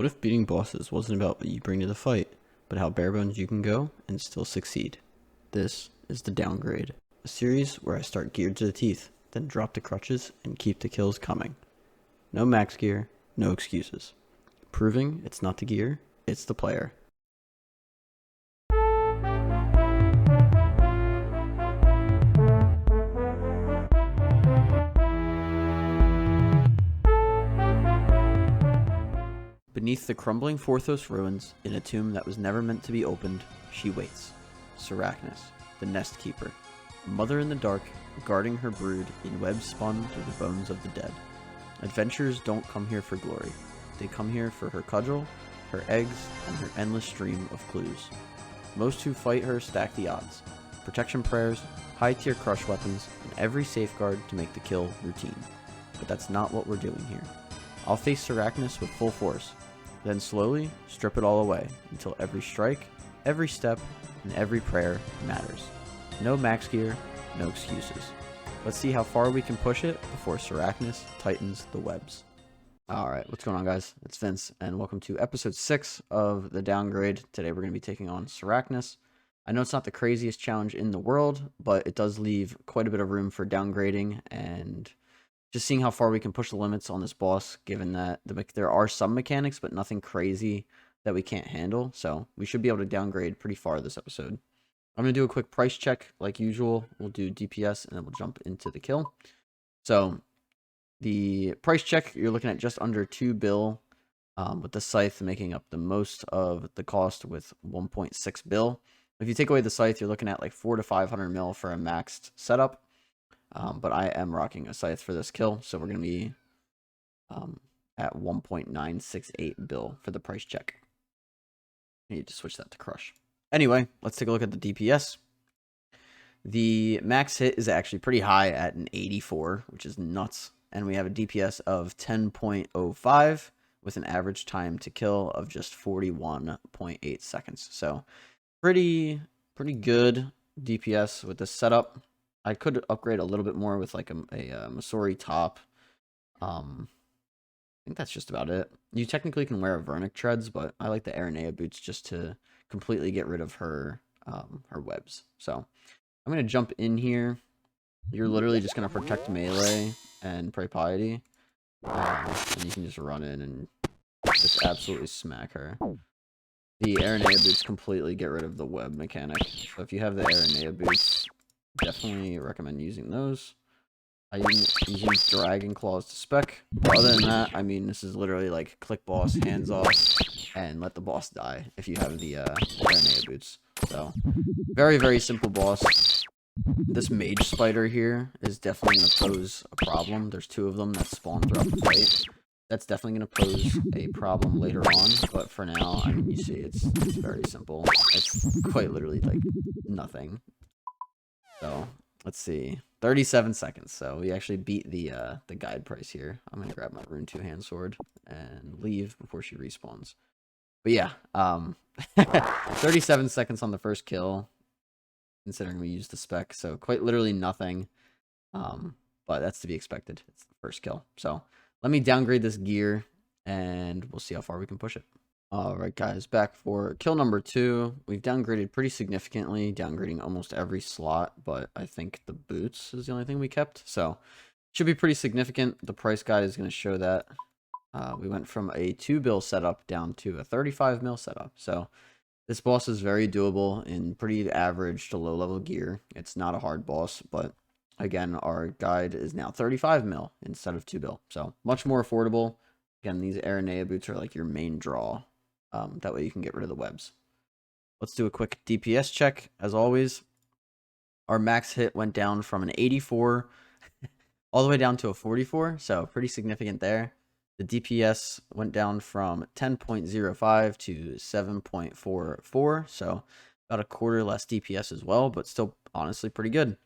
What if beating bosses wasn't about what you bring to the fight, but how barebones you can go and still succeed? This is the Downgrade, a series where I start geared to the teeth, then drop the crutches and keep the kills coming. No max gear, no excuses. Proving it's not the gear, it's the player. Beneath the crumbling Forthos ruins, in a tomb that was never meant to be opened, she waits. Sarachnis, the nest keeper, a mother in the dark, guarding her brood in webs spun through the bones of the dead. Adventurers don't come here for glory. They come here for her cudgel, her eggs, and her endless stream of clues. Most who fight her stack the odds. Protection prayers, high-tier crush weapons, and every safeguard to make the kill routine. But that's not what we're doing here. I'll face Sarachnis with full force, then slowly strip it all away until every strike, every step, and every prayer matters. No max gear, no excuses. Let's see how far we can push it before Sarachnis tightens the webs. Alright, what's going on, guys? It's Vince, and welcome to episode 6 of the Downgrade. Today we're going to be taking on Sarachnis. I know it's not the craziest challenge in the world, but it does leave quite a bit of room for downgrading and just seeing how far we can push the limits on this boss, given that there are some mechanics, but nothing crazy that we can't handle. So we should be able to downgrade pretty far this episode. I'm going to do a quick price check like usual. We'll do DPS and then we'll jump into the kill. So the price check, you're looking at just under 2 bill, with the scythe making up the most of the cost with 1.6 bill. If you take away the scythe, you're looking at like 400 to 500 mil for a maxed setup. But I am rocking a scythe for this kill, so we're going to be at 1.968 bill for the price check. I need to switch that to crush. Anyway, let's take a look at the DPS. The max hit is actually pretty high at an 84, which is nuts. And we have a DPS of 10.05 with an average time to kill of just 41.8 seconds. So pretty good DPS with this setup. I could upgrade a little bit more with like a Masori top. I think that's just about it. You technically can wear a Vernic treads, but I like the Aranea boots just to completely get rid of her webs. So I'm gonna jump in here. You're literally just gonna protect melee and pray piety, and you can just run in and just absolutely smack her. The Aranea boots completely get rid of the web mechanic. So if you have the Aranea boots, definitely recommend using those. I'm using Dragon Claws to spec. But other than that, I mean, this is literally like click boss, hands off, and let the boss die if you have the Aranea boots. So, very simple boss. This mage spider here is definitely going to pose a problem. There's 2 of them that spawn throughout the fight. That's definitely going to pose a problem later on, but for now, I mean, you see, it's very simple. It's quite literally like nothing. So let's see, 37 seconds. So we actually beat the guide price here. I'm gonna grab my rune 2-hand sword and leave before she respawns. But yeah, 37 seconds on the first kill, considering we used the spec. So quite literally nothing. But that's to be expected. It's the first kill. So let me downgrade this gear and we'll see how far we can push it. Alright guys, back for kill number 2. We've downgraded pretty significantly, downgrading almost every slot, but I think the boots is the only thing we kept, so should be pretty significant. The price guide is going to show that. We went from a 2 bill setup down to a 35 mil setup, so this boss is very doable in pretty average to low level gear. It's not a hard boss, but again, our guide is now 35 mil instead of 2 bill, so much more affordable. Again, these Aranea boots are like your main draw. That way you can get rid of the webs. Let's do a quick DPS check. As always, our max hit went down from an 84 all the way down to a 44, so pretty significant there. The DPS went down from 10.05 to 7.44, so about a quarter less DPS as well, but still honestly pretty good.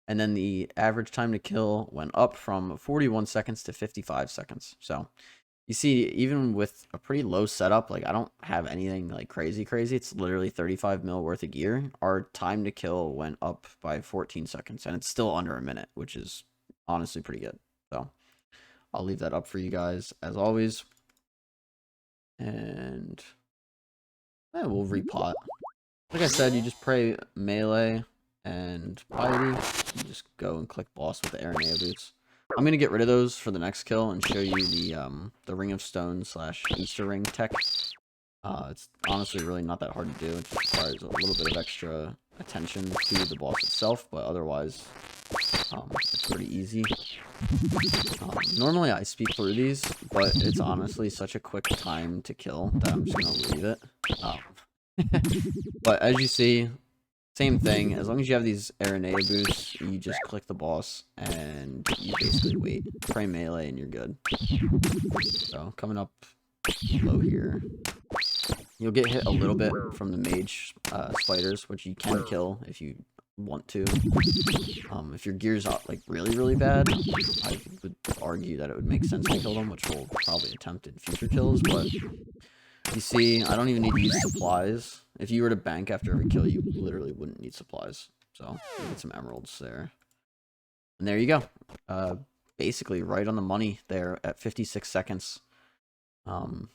And then the average time to kill went up from 41 seconds to 55 seconds. So you see, even with a pretty low setup, like I don't have anything like crazy. It's literally 35 mil worth of gear. Our time to kill went up by 14 seconds, and it's still under a minute, which is honestly pretty good. So I'll leave that up for you guys as always. And we'll repot. Like I said, you just pray melee and piety. You just go and click boss with the Aranea boots. I'm gonna get rid of those for the next kill and show you the Ring of Stone / Easter ring tech. It's honestly really not that hard to do. It just requires a little bit of extra attention to the boss itself, but otherwise, it's pretty easy. Normally I speed through these, but it's honestly such a quick time to kill that I'm just gonna leave it. But as you see, same thing. As long as you have these Aranea boots, you just click the boss and you basically wait. Pray melee and you're good. So coming up low here, you'll get hit a little bit from the mage spiders, which you can kill if you want to. If your gear's not like really bad, I would argue that it would make sense to kill them, which we'll probably attempt in future kills. But you see, I don't even need to use supplies. If you were to bank after every kill, you literally wouldn't need supplies. So we'll get some emeralds there. And there you go. Basically right on the money there at 56 seconds. And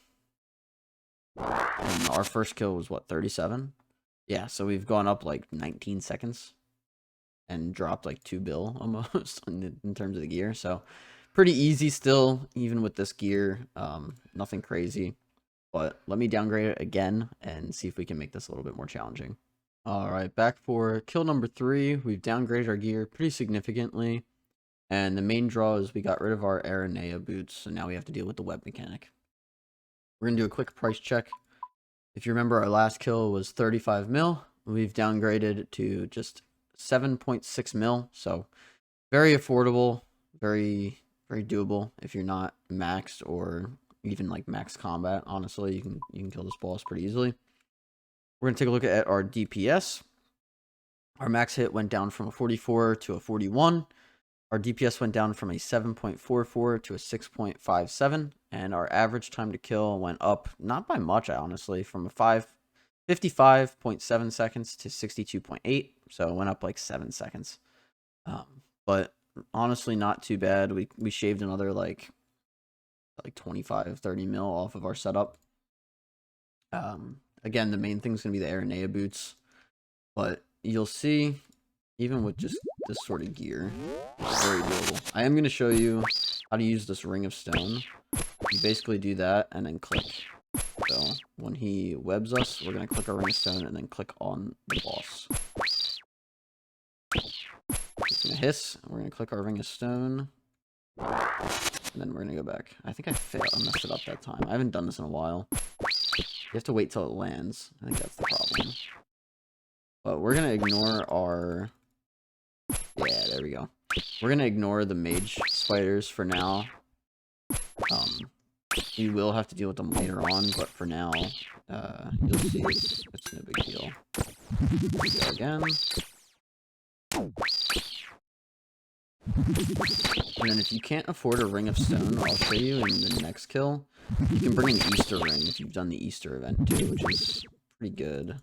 our first kill was what, 37? Yeah, so we've gone up like 19 seconds and dropped like 2 bill almost in terms of the gear. So pretty easy still, even with this gear. Nothing crazy. But let me downgrade it again and see if we can make this a little bit more challenging. Alright, back for kill number 3. We've downgraded our gear pretty significantly. And the main draw is we got rid of our Aranea boots, so now we have to deal with the web mechanic. We're going to do a quick price check. If you remember, our last kill was 35 mil. We've downgraded to just 7.6 mil. So very affordable, very doable if you're not maxed or even like max combat. Honestly, you can kill this boss pretty easily. We're going to take a look at our DPS. Our max hit went down from a 44 to a 41. Our DPS went down from a 7.44 to a 6.57, and our average time to kill went up, not by much, honestly, from a 55.7 seconds to 62.8, so it went up like 7 seconds. But honestly, not too bad. We shaved another like 25-30 mil off of our setup. Again, the main thing is going to be the Aranea boots, but you'll see, even with just this sort of gear, it's very doable. I am going to show you how to use this Ring of Stone. You basically do that and then click. So when he webs us, we're going to click our Ring of Stone and then click on the boss. It's going to hiss. We're going to click our Ring of Stone. And then we're going to go back. I think I failed. I messed it up that time. I haven't done this in a while. You have to wait till it lands. I think that's the problem. But we're going to ignore our... Yeah, there we go. We're going to ignore the mage spiders for now. We will have to deal with them later on, but for now, you'll see it's no big deal. Here we go again. And then if you can't afford a Ring of Stone, I'll show you in the next kill. You can bring an Easter ring if you've done the Easter event too, which is pretty good.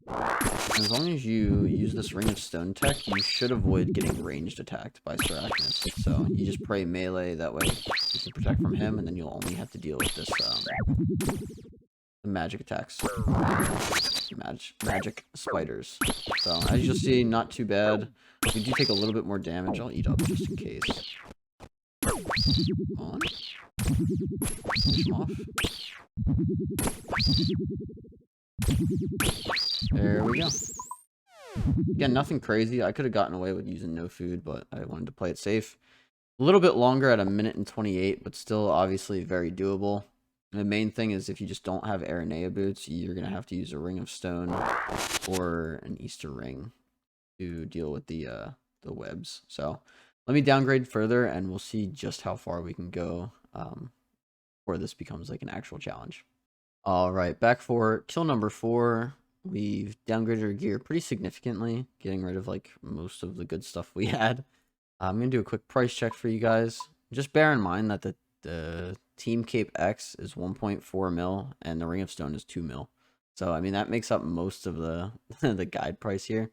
And as long as you use this Ring of Stone tech, you should avoid getting ranged attacked by Sarachnis. So you just pray melee, that way you can protect from him, and then you'll only have to deal with this, the magic attacks. Magic spiders. So as you'll see, not too bad. We do take a little bit more damage. I'll eat up just in case. Come on. Finish him off. There we go. Again, nothing crazy. I could have gotten away with using no food, but I wanted to play it safe. A little bit longer at 1 minute and 28, but still obviously very doable. And the main thing is if you just don't have Aranea boots, you're going to have to use a Ring of Stone or an Easter ring to deal with the webs. So let me downgrade further and we'll see just how far we can go before this becomes like an actual challenge. All right, back for kill number 4. We've downgraded our gear pretty significantly, getting rid of like most of the good stuff we had. I'm going to do a quick price check for you guys. Just bear in mind that the Team Cape X is 1.4 mil and the Ring of Stone is 2 mil. So, I mean, that makes up most of the, the guide price here.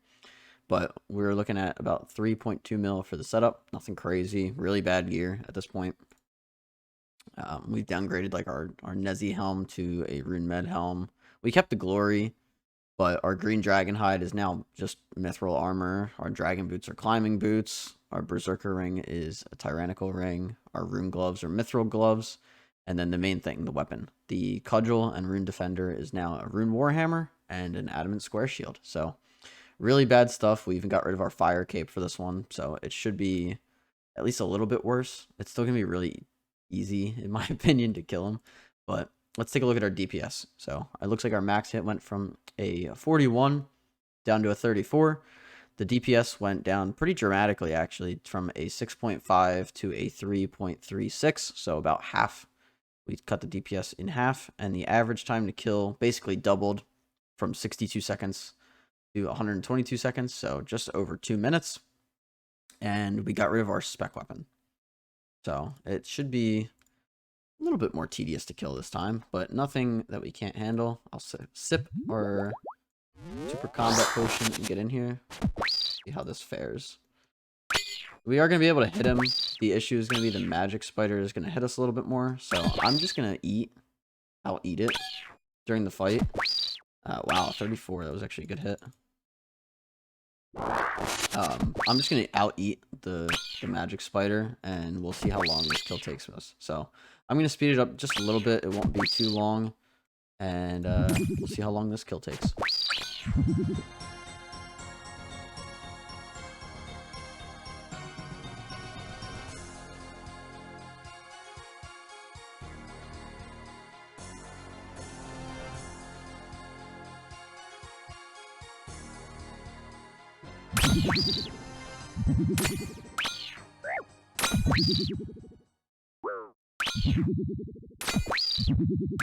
But we're looking at about 3.2 mil for the setup. Nothing crazy. Really bad gear at this point. We've downgraded like our Nezi helm to a Rune Med helm. We kept the glory, but our green dragon hide is now just mithril armor. Our dragon boots are climbing boots. Our berserker ring is a tyrannical ring. Our rune gloves are mithril gloves. And then the main thing, the weapon. The cudgel and rune defender is now a rune warhammer and an adamant square shield. So really bad stuff. We even got rid of our fire cape for this one. So it should be at least a little bit worse. It's still going to be really easy, in my opinion, to kill him. But let's take a look at our DPS. So it looks like our max hit went from a 41 down to a 34. The DPS went down pretty dramatically, actually, from a 6.5 to a 3.36. So about half. We cut the DPS in half, and the average time to kill basically doubled from 62 seconds to 122 seconds, so just over 2 minutes. And we got rid of our spec weapon. So it should be a little bit more tedious to kill this time, but nothing that we can't handle. I'll sip our super combat potion and get in here. See how this fares. We are going to be able to hit him. The issue is going to be the magic spider is going to hit us a little bit more. So I'm just going to eat. I'll eat it during the fight. Wow, 34. That was actually a good hit. I'm just going to out-eat the magic spider, and we'll see how long this kill takes us. So I'm going to speed it up just a little bit. It won't be too long. And we'll see how long this kill takes.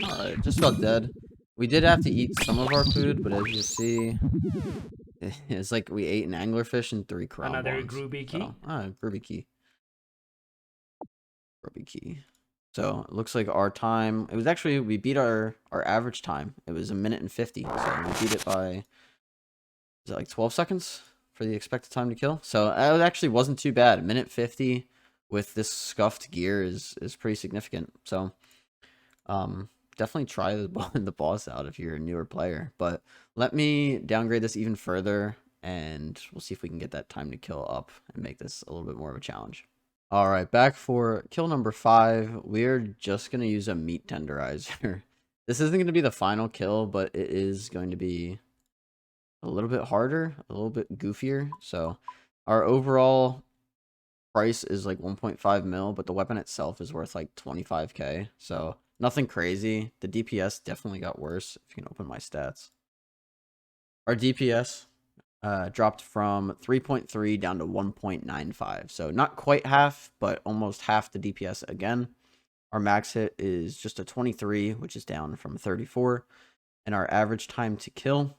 Alright, just about dead. We did have to eat some of our food, but as you see, it's like we ate an anglerfish and 3 crown Another bones. groovy key. Groovy key. Groovy key. So it looks like our time, it was actually, we beat our average time. It was 1 minute and 50. So we beat it by, is it like 12 seconds for the expected time to kill? So it actually wasn't too bad. 1 minute 50 with this scuffed gear is pretty significant. So definitely try the boss out if you're a newer player. But let me downgrade this even further, and we'll see if we can get that time to kill up and make this a little bit more of a challenge. All right, back for kill number 5. We're just going to use a meat tenderizer. This isn't going to be the final kill, but it is going to be a little bit harder, a little bit goofier. So our overall price is like 1.5 mil, but the weapon itself is worth like 25k. So nothing crazy. The DPS definitely got worse. If you can open my stats. Our DPS dropped from 3.3 down to 1.95. So not quite half, but almost half the DPS again. Our max hit is just a 23, which is down from 34. And our average time to kill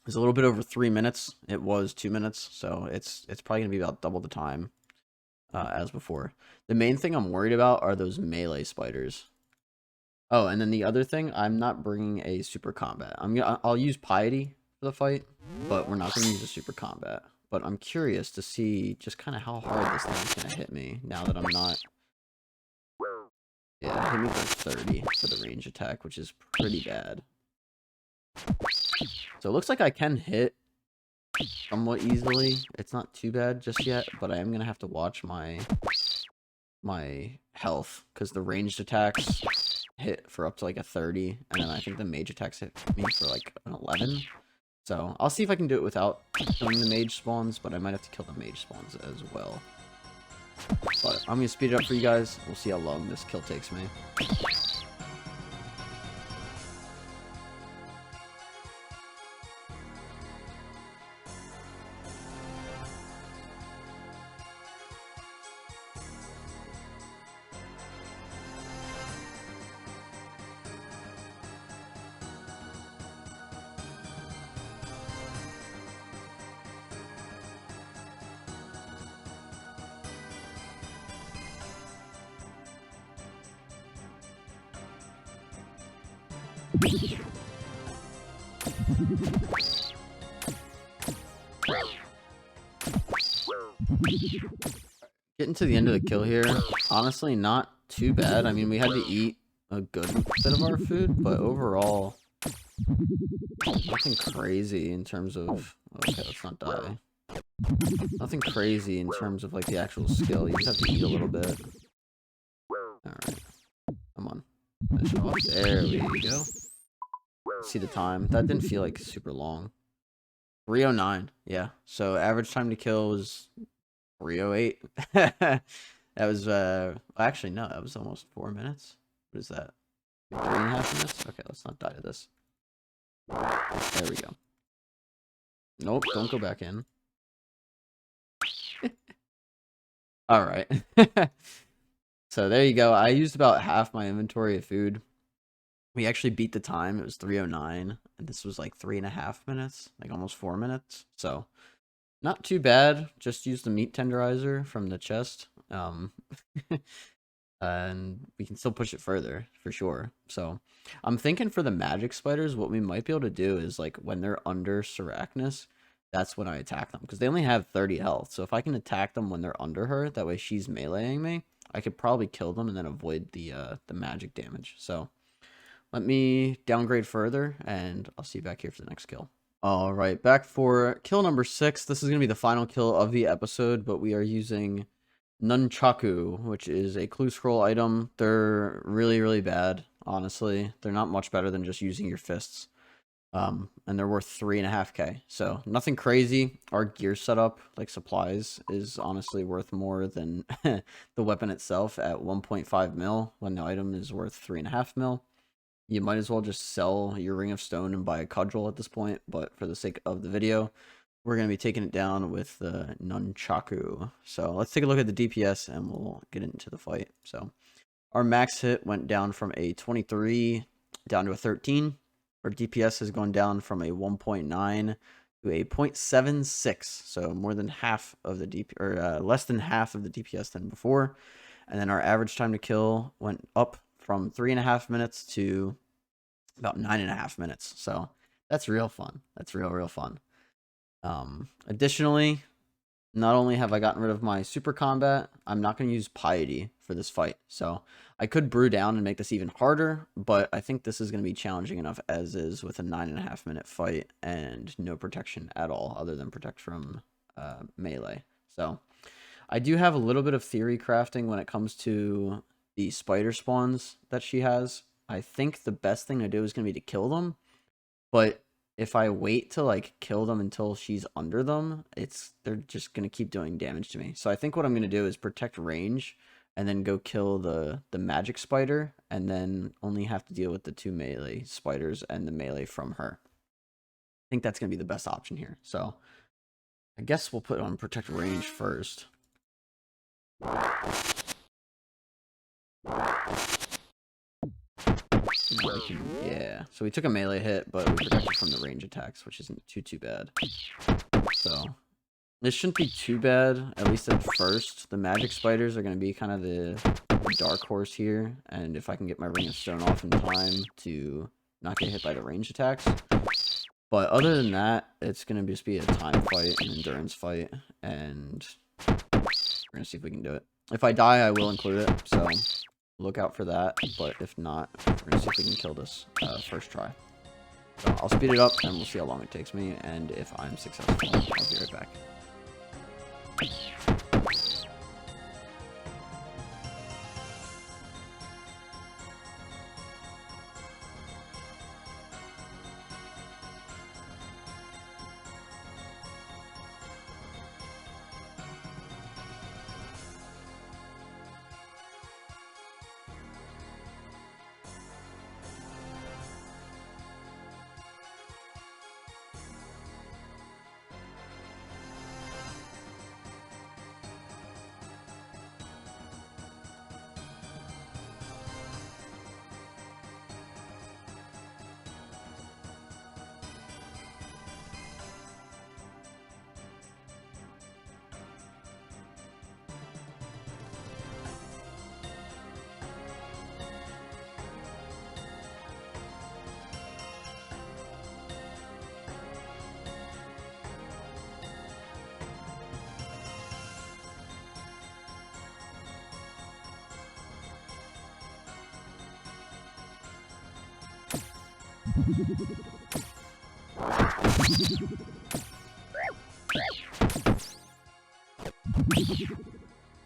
is a little bit over 3 minutes. It was 2 minutes, so it's probably going to be about double the time as before. The main thing I'm worried about are those melee spiders. Oh, and then the other thing, I'm not bringing a super combat. I'll use piety for the fight, but we're not going to use a super combat. But I'm curious to see just kind of how hard this thing's going to hit me now that I'm not. Yeah, it hit me for 30 for the range attack, which is pretty bad. So it looks like I can hit somewhat easily. It's not too bad just yet, but I am going to have to watch my health, because the ranged attacks hit for up to like a 30, and then I think the mage attacks hit me for like an 11. So I'll see if I can do it without killing the mage spawns, but I might have to kill the mage spawns as well. But I'm going to speed it up for you guys. We'll see how long this kill takes me. Getting to the end of the kill here, honestly not too bad. I mean, we had to eat a good bit of our food, but overall, nothing crazy in terms of... Okay, let's not die. Nothing crazy in terms of, like, the actual skill. You just have to eat a little bit. Alright. Come on. Finish off. There we go. See the time. That didn't feel, like, super long. 3:09. Yeah. So, average time to kill was 3:08. That was, actually, no, that was almost 4 minutes. What is that? 3.5 minutes? Okay, let's not die to this. There we go. Nope, don't go back in. Alright. So there you go. I used about half my inventory of food. We actually beat the time. It was 3:09. And this was like 3.5 minutes. Like almost 4 minutes. So not too bad. Just use the meat tenderizer from the chest. And we can still push it further for sure. So I'm thinking for the magic spiders, what we might be able to do is like when they're under Sarachnis, that's when I attack them because they only have 30 health. So if I can attack them when they're under her, that way she's meleeing me, I could probably kill them and then avoid the magic damage. So let me downgrade further and I'll see you back here for the next kill. All right, back for kill number 6. This is going to be the final kill of the episode, but we are using Nunchaku, which is a clue scroll item. They're really, really bad, honestly. They're not much better than just using your fists. And they're worth 3.5k. So nothing crazy. Our gear setup, like supplies, is honestly worth more than the weapon itself at 1.5 mil when the item is worth 3.5 mil. You might as well just sell your Ring of Stone and buy a cudgel at this point, but for the sake of the video, we're going to be taking it down with the Nunchaku. So let's take a look at the DPS and we'll get into the fight. So our max hit went down from a 23 down to a 13. Our DPS has gone down from a 1.9 to a 0.76. So more than half of the DP, or less than half of the DPS than before. And then our average time to kill went up from 3.5 minutes to about 9.5 minutes. So that's real fun. That's real fun. Additionally, not only have I gotten rid of my super combat, I'm not going to use piety for this fight. So I could brew down and make this even harder, but I think this is going to be challenging enough as is with a 9.5 minute fight and no protection at all other than protect from melee. So I do have a little bit of theory crafting when it comes to the spider spawns that she has. I think the best thing to do is going to be to kill them, but if I wait to like kill them until she's under them, they're just gonna keep doing damage to me. So I think what I'm gonna do is protect range and then go kill the magic spider and then only have to deal with the 2 melee spiders and the melee from her. I think that's gonna be the best option here. So I guess we'll put on protect range first. Yeah, so we took a melee hit, but we protected from the range attacks, which isn't too bad. So this shouldn't be too bad, at least at first. The magic spiders are going to be kind of the dark horse here, and if I can get my Ring of Stone off in time to not get hit by the range attacks. But other than that, it's going to just be a time fight, an endurance fight, and we're going to see if we can do it. If I die, I will include it, so look out for that, but if not, we're gonna see if we can kill this first try. So I'll speed it up and we'll see how long it takes me, and if I'm successful, I'll be right back.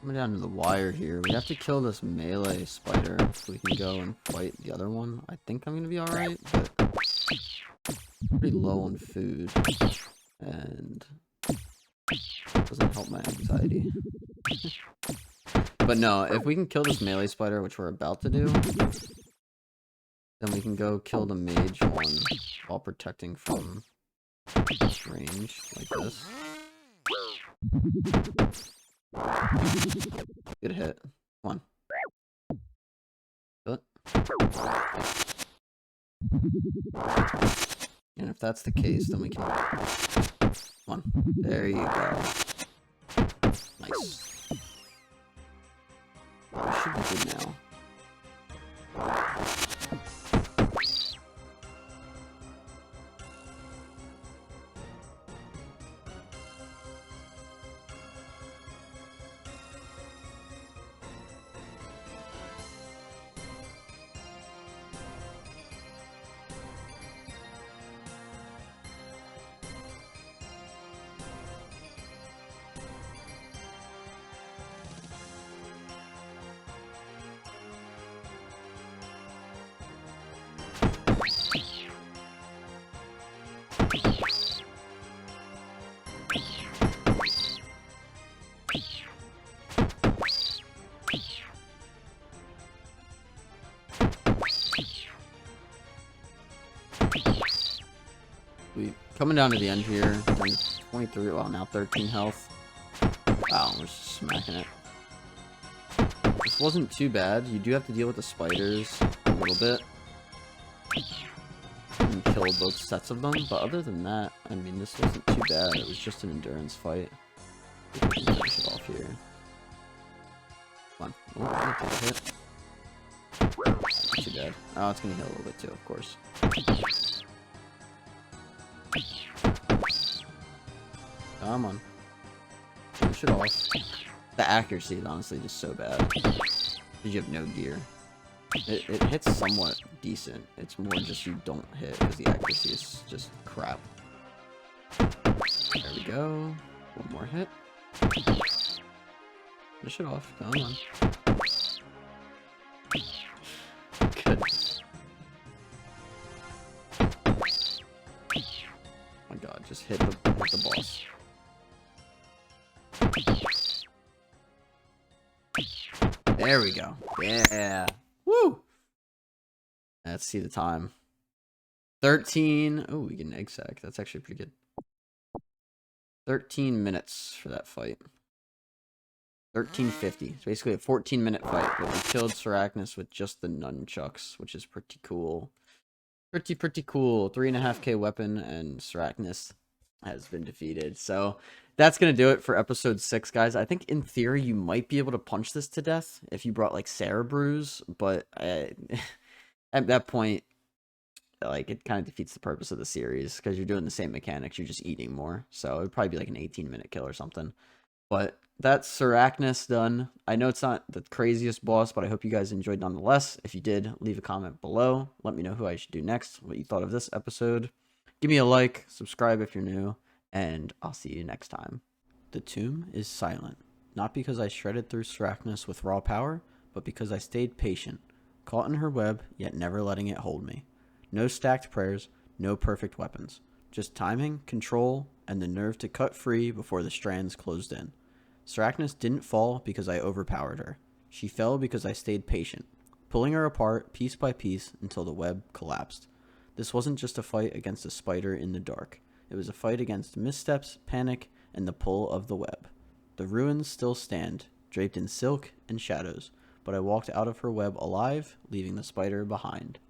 Coming down to the wire here. We have to kill this melee spider so we can go and fight the other one. I think I'm gonna be alright, but pretty low on food. And doesn't help my anxiety. But no, if we can kill this melee spider, which we're about to do, then we can go kill the mage one while protecting from this range, like this. Good hit. Come on. Kill it. And if that's the case, then we can... Come on. There you go. Nice. We should be good now. We coming down to the end here. 23, well now 13 health. Wow, we're just smacking it. This wasn't too bad. You do have to deal with the spiders a little bit. And kill both sets of them, but other than that, I mean, this wasn't too bad. It was just an endurance fight. We can finish it off here. Come on. Oh, I'm gonna take a hit. Not too bad. Oh, it's gonna heal a little bit too, of course. Come on. Finish it off. The accuracy is honestly just so bad. Because you have no gear. It hits somewhat decent. It's more just you don't hit because the accuracy is just crap. There we go. One more hit. Finish it off. Come on. Goodness. Oh my god, just hit the boss. There we go. Yeah. Woo! Let's see the time. 13. Oh, we get an egg sack. That's actually pretty good. 13 minutes for that fight. 13:50. It's basically a 14-minute fight, but we killed Sarachnis with just the nunchucks, which is pretty cool. Pretty cool. 3.5k weapon, and Sarachnis has been defeated. So that's gonna do it for episode 6, guys. I think in theory you might be able to punch this to death if you brought like Sarah Brews, but at that point, like, it kind of defeats the purpose of the series because you're doing the same mechanics, you're just eating more. So it'd probably be like an 18-minute kill or something. But that's Sarachnis done. I know it's not the craziest boss, but I hope you guys enjoyed nonetheless. If you did, leave a comment below. Let me know who I should do next, what you thought of this episode. Give me a like, subscribe if you're new, and I'll see you next time. The tomb is silent, not because I shredded through Sarachnis with raw power, but because I stayed patient, caught in her web, yet never letting it hold me. No stacked prayers, no perfect weapons. Just timing, control, and the nerve to cut free before the strands closed in. Sarachnis didn't fall because I overpowered her. She fell because I stayed patient, pulling her apart piece by piece until the web collapsed. This wasn't just a fight against a spider in the dark. It was a fight against missteps, panic, and the pull of the web. The ruins still stand, draped in silk and shadows, but I walked out of her web alive, leaving the spider behind.